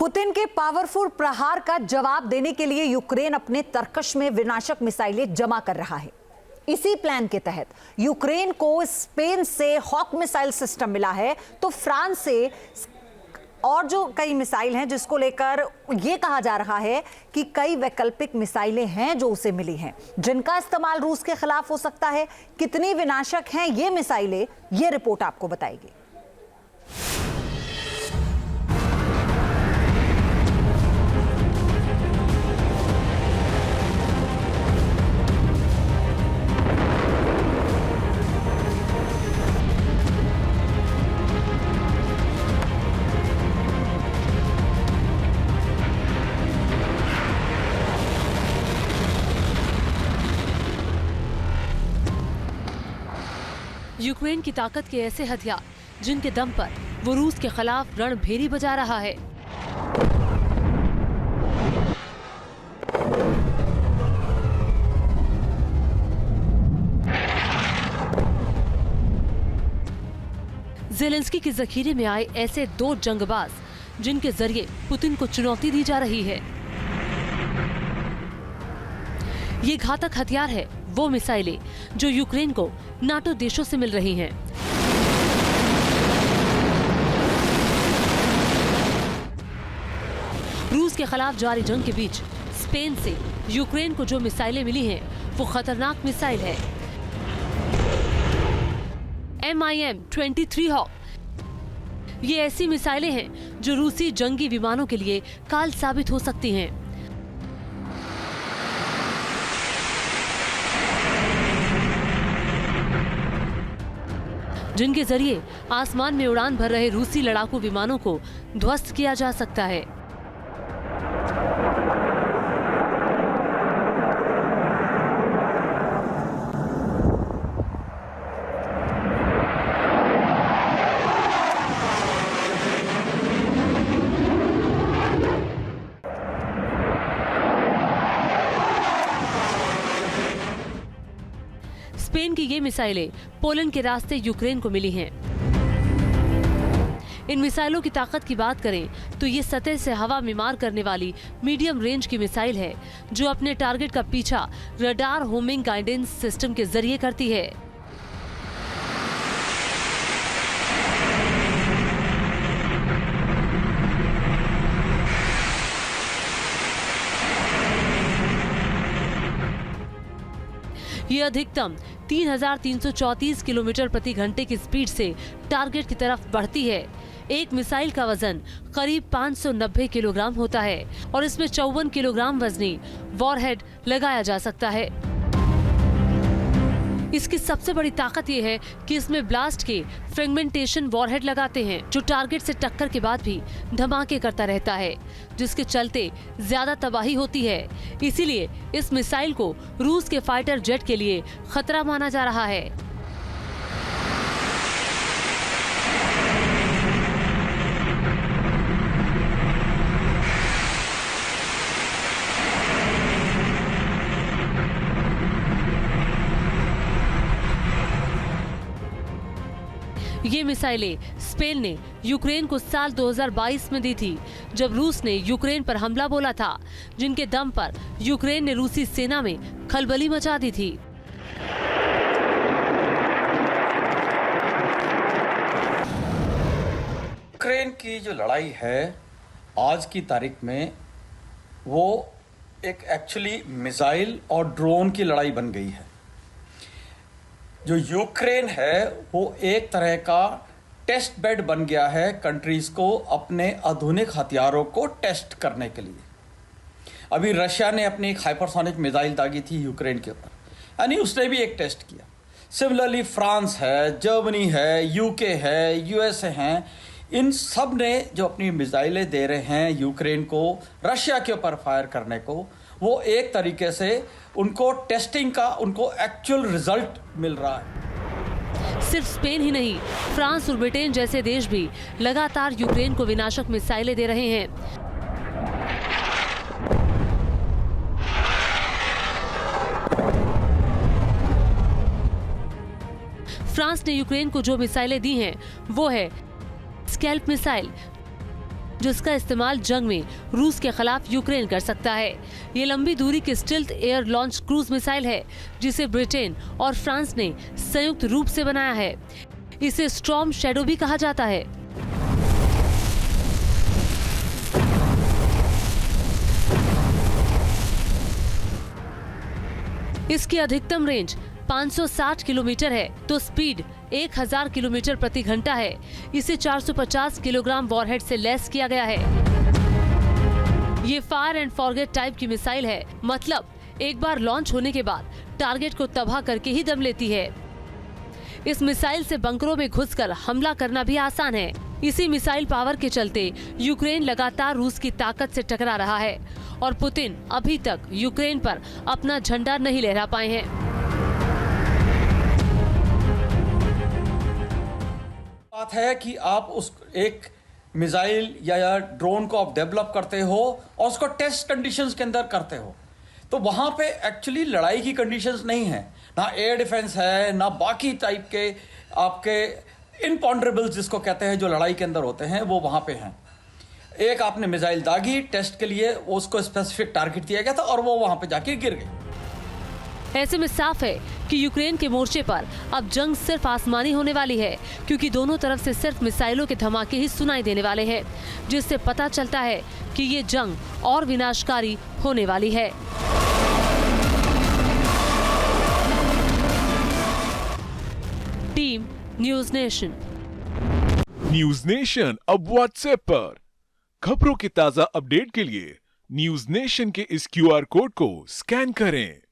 Putin के powerful प्रहार का जवाब देने के लिए यूक्रेन अपने तरकश में विनाशक मिसाइलें जमा कर रहा है। इसी प्लान के तहत यूक्रेन को स्पेन से हॉक मिसाइल सिस्टम मिला है, तो फ्रांस से और जो कई मिसाइल हैं, जिसको लेकर यह कहा जा रहा है कि कई वैकल्पिक मिसाइलें हैं जो उसे मिली हैं, जिनका इस्तेमाल रूस के खिलाफ हो सकता है। कितनी विनाशक हैं ये मिसाइलें, ये रिपोर्ट आपको बताएगी। यूक्रेन की ताकत के ऐसे हथियार जिनके दम पर वो रूस के खिलाफ रणभेरी बजा रहा है। ज़ेलेंस्की के जखीरे में आए ऐसे दो जंगबाज जिनके जरिए पुतिन को चुनौती दी जा रही है। ये घातक हथियार है वो मिसाइलें जो यूक्रेन को नाटो देशों से मिल रही हैं। रूस के खिलाफ जारी जंग के बीच स्पेन से यूक्रेन को जो मिसाइलें मिली हैं वो खतरनाक मिसाइल है MIM-23 हॉक। ये ऐसी मिसाइलें हैं जो रूसी जंगी विमानों के लिए काल साबित हो सकती हैं। जिनके जरिए आसमान में उड़ान भर रहे रूसी लड़ाकू विमानों को ध्वस्त किया जा सकता है। स्पेन की ये मिसाइलें पोलैंड के रास्ते यूक्रेन को मिली हैं। इन मिसाइलों की ताकत की बात करें तो ये सतह से हवा में मार करने वाली मीडियम रेंज की मिसाइल है जो अपने टारगेट का पीछा रडार होमिंग गाइडेंस सिस्टम के जरिए करती है। ये अधिकतम 3,334 किलोमीटर प्रति घंटे की स्पीड से टारगेट की तरफ बढ़ती है। एक मिसाइल का वजन करीब 590 किलोग्राम होता है और इसमें 54 किलोग्राम वजनी वॉरहेड लगाया जा सकता है। इसकी सबसे बड़ी ताकत यह है कि इसमें ब्लास्ट के फ्रेगमेंटेशन वॉरहेड लगाते हैं जो टारगेट से टक्कर के बाद भी धमाके करता रहता है, जिसके चलते ज्यादा तबाही होती है। इसीलिए इस मिसाइल को रूस के फाइटर जेट के लिए खतरा माना जा रहा है। ये मिसाइलें स्पेन ने यूक्रेन को साल 2022 में दी थी, जब रूस ने यूक्रेन पर हमला बोला था, जिनके दम पर यूक्रेन ने रूसी सेना में खलबली मचा दी थी। यूक्रेन की जो लड़ाई है आज की तारीख में, वो एक एक्चुअली मिसाइल और ड्रोन की लड़ाई बन गई है। जो यूक्रेन है वो एक तरह का टेस्ट बेड बन गया है कंट्रीज को अपने आधुनिक हथियारों को टेस्ट करने के लिए। अभी रशिया ने अपनी एक हाइपरसोनिक मिसाइल दागी थी यूक्रेन के ऊपर, यानी उसने भी एक टेस्ट किया। सिमिलरली फ्रांस है, जर्मनी है, यूके है, यूएसए हैं, इन सब ने जो अपनी मिसाइलें दे रहे हैं यूक्रेन को रशिया के ऊपर फायर करने को, वो एक तरीके से उनको टेस्टिंग का उनको एक्चुअल रिजल्ट मिल रहा है। सिर्फ स्पेन ही नहीं, फ्रांस और ब्रिटेन जैसे देश भी लगातार यूक्रेन को विनाशक मिसाइलें दे रहे हैं। फ्रांस ने यूक्रेन को जो मिसाइलें दी हैं वो है स्कैल्प मिसाइल, जिसका इस्तेमाल जंग में रूस के खिलाफ यूक्रेन कर सकता है। ये लंबी दूरी की stealth air launch cruise missile है, जिसे ब्रिटेन और फ्रांस ने संयुक्त रूप से बनाया है। इसे स्टॉर्म शैडो भी कहा जाता है। इसकी अधिकतम रेंज 560 किलोमीटर है तो स्पीड 1000 किलोमीटर प्रति घंटा है। इसे 450 किलोग्राम वॉरहेड से लैस किया गया है। ये फायर एंड फॉरगेट टाइप की मिसाइल है, मतलब एक बार लॉन्च होने के बाद टारगेट को तबाह करके ही दम लेती है। इस मिसाइल से बंकरों में घुसकर हमला करना भी आसान है। इसी मिसाइल पावर के चलते यूक्रेन लगातार रूस की ताकत से टकरा रहा है और पुतिन अभी तक यूक्रेन पर अपना झंडा नहीं लहरा पाए हैं। बात है कि आप उस एक मिसाइल या ड्रोन को आप डेवलप करते हो और उसको टेस्ट कंडीशंस के अंदर करते हो, तो वहां पे एक्चुअली लड़ाई की कंडीशंस नहीं है, ना एयर डिफेंस है, ना बाकी टाइप के आपके इनपॉन्डरेबल्स जिसको कहते हैं जो लड़ाई के अंदर होते हैं, वो वहां पे हैं। एक आपने मिसाइल दागी टेस्ट के लिए, उसको स्पेसिफिक टारगेट दिया गया था और वो वहां पे जाके गिर गई। ऐसे में साफ है कि यूक्रेन के मोर्चे पर अब जंग सिर्फ आसमानी होने वाली है, क्योंकि दोनों तरफ से सिर्फ मिसाइलों के धमाके ही सुनाई देने वाले हैं, जिससे पता चलता है कि ये जंग और विनाशकारी होने वाली है। Team news nation. News nation अब व्हाट्सएप पर खबरों के ताजा अपडेट के लिए न्यूज़ नेशन के इस QR कोड को स्कैन करें।